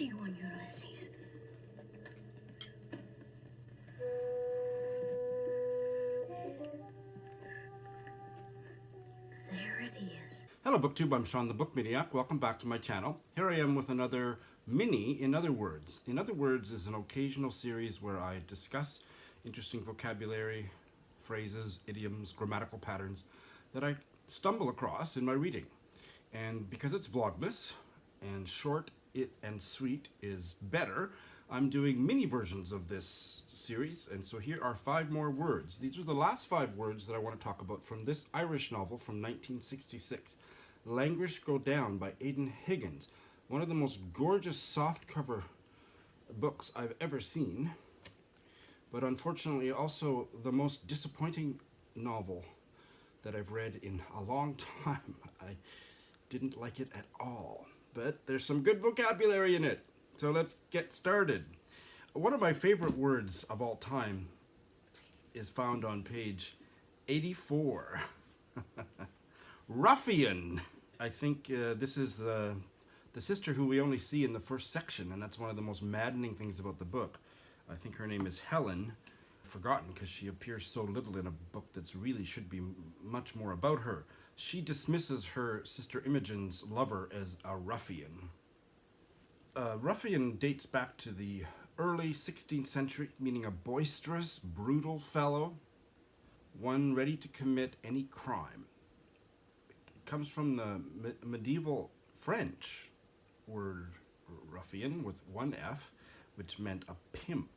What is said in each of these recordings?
you on Ulysses? There it is. Hello BookTube, I'm Sean the Book Maniac. Welcome back to my channel. Here I am with another mini In Other Words. In Other Words is an occasional series where I discuss interesting vocabulary, phrases, idioms, grammatical patterns that I stumble across in my reading. And because it's Vlogmas and short and sweet is better, I'm doing mini versions of this series, and so here are 5 more words. These are the last 5 words that I want to talk about from this Irish novel from 1966, Languish Go Down by Aidan Higgins. One of the most gorgeous softcover books I've ever seen, but unfortunately also the most disappointing novel that I've read in a long time. I didn't like it at all, but there's some good vocabulary in it. So let's get started. One of my favorite words of all time is found on page 84. Ruffian. I think this is the sister who we only see in the first section, and that's one of the most maddening things about the book. I think her name is Helen. Forgotten because she appears so little in a book that's really should be much more about her. She dismisses her sister Imogen's lover as a ruffian. Ruffian dates back to the early 16th century, meaning a boisterous, brutal fellow, one ready to commit any crime. It comes from the medieval French word ruffian with one F, which meant a pimp.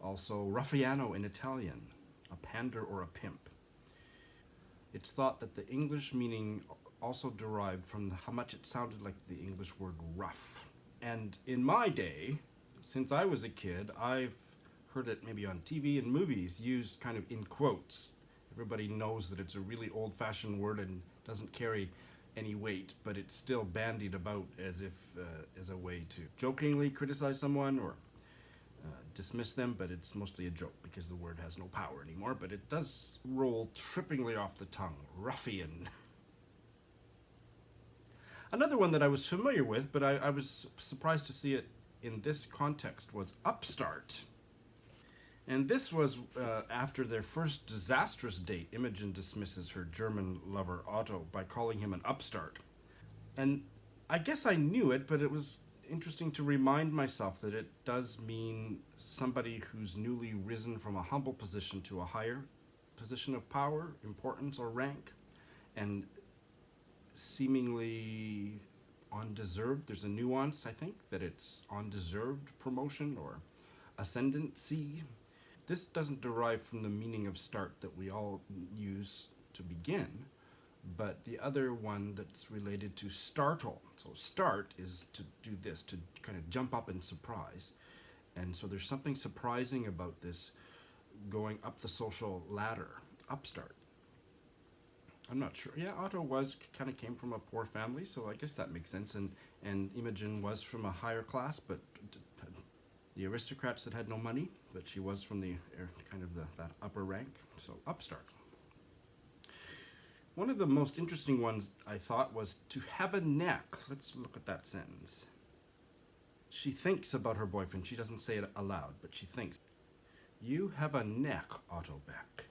Also ruffiano in Italian, a pander or a pimp. It's thought that the English meaning also derived from how much it sounded like the English word rough. And in my day, since I was a kid, I've heard it maybe on TV and movies used kind of in quotes. Everybody knows that it's a really old-fashioned word and doesn't carry any weight, but it's still bandied about as if as a way to jokingly criticize someone or dismiss them, but it's mostly a joke because the word has no power anymore, but it does roll trippingly off the tongue. Ruffian. Another one that I was familiar with, but I was surprised to see it in this context, was Upstart. And this was after their first disastrous date. Imogen dismisses her German lover Otto by calling him an upstart. And I guess I knew it, but it was interesting to remind myself that it does mean somebody who's newly risen from a humble position to a higher position of power, importance, or rank, and seemingly undeserved. There's a nuance, I think, that it's undeserved promotion or ascendancy. This doesn't derive from the meaning of start that we all use to begin, but the other one that's related to startle. So start is to do this, to kind of jump up in surprise. And so there's something surprising about this going up the social ladder, upstart. I'm not sure. Yeah, Otto kind of came from a poor family, so I guess that makes sense. And Imogen was from a higher class, but the aristocrats that had no money, but she was from the kind of that upper rank, so upstart. One of the most interesting ones I thought was to have a neck. Let's look at that sentence. She thinks about her boyfriend. She doesn't say it aloud, but she thinks. You have a neck, Otto Beck,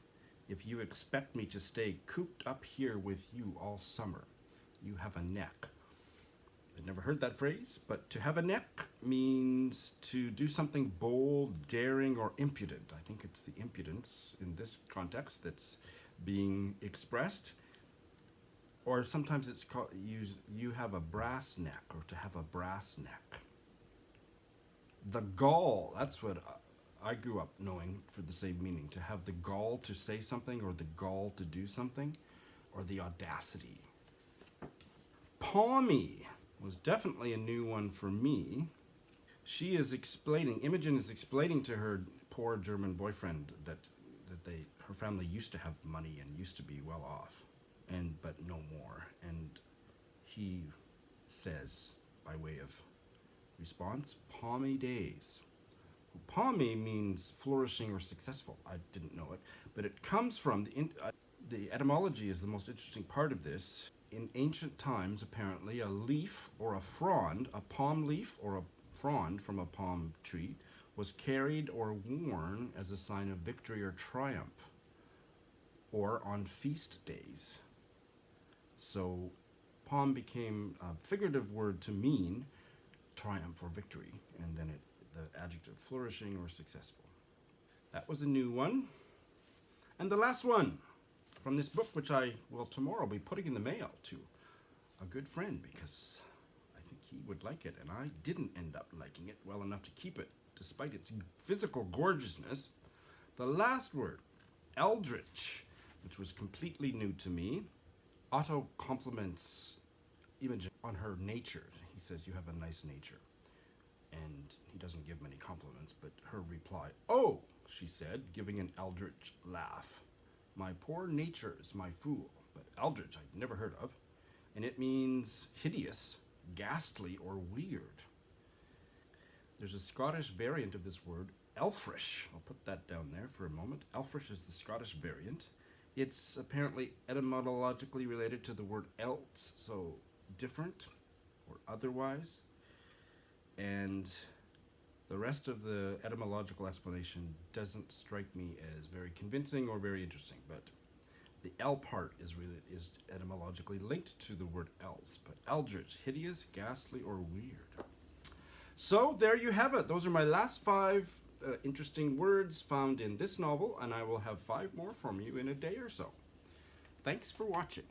if you expect me to stay cooped up here with you all summer. You have a neck. I've never heard that phrase, but to have a neck means to do something bold, daring, or impudent. I think it's the impudence in this context that's being expressed. Or sometimes it's called, you have a brass neck, or to have a brass neck. The gall, that's what I grew up knowing for the same meaning. To have the gall to say something, or the gall to do something, or the audacity. Palmy was definitely a new one for me. She is explaining, Imogen is explaining to her poor German boyfriend that her family used to have money and used to be well off, but no more. And he says, by way of response, palmy days. Palmy means flourishing or successful. I didn't know it, but it comes from the etymology is the most interesting part of this. In ancient times, apparently, a leaf or a frond, a palm leaf or a frond from a palm tree was carried or worn as a sign of victory or triumph, or on feast days. So palm became a figurative word to mean triumph or victory, and then the adjective flourishing or successful. That was a new one. And the last one from this book, which I will tomorrow be putting in the mail to a good friend, because I think he would like it, and I didn't end up liking it well enough to keep it, despite its physical gorgeousness. The last word, eldritch, which was completely new to me. Otto compliments Imogen on her nature. He says, "You have a nice nature." And he doesn't give many compliments, but her reply, "Oh," she said, giving an eldritch laugh. "My poor nature's my fool." But eldritch I'd never heard of, and it means hideous, ghastly, or weird. There's a Scottish variant of this word, elfrish. I'll put that down there for a moment. Elfrish is the Scottish variant. It's apparently etymologically related to the word else, so different or otherwise. And the rest of the etymological explanation doesn't strike me as very convincing or very interesting, but the L part is etymologically linked to the word else. But eldritch, hideous, ghastly, or weird. So there you have it. Those are my last 5 interesting words found in this novel, and I will have 5 more from you in a day or so. Thanks for watching.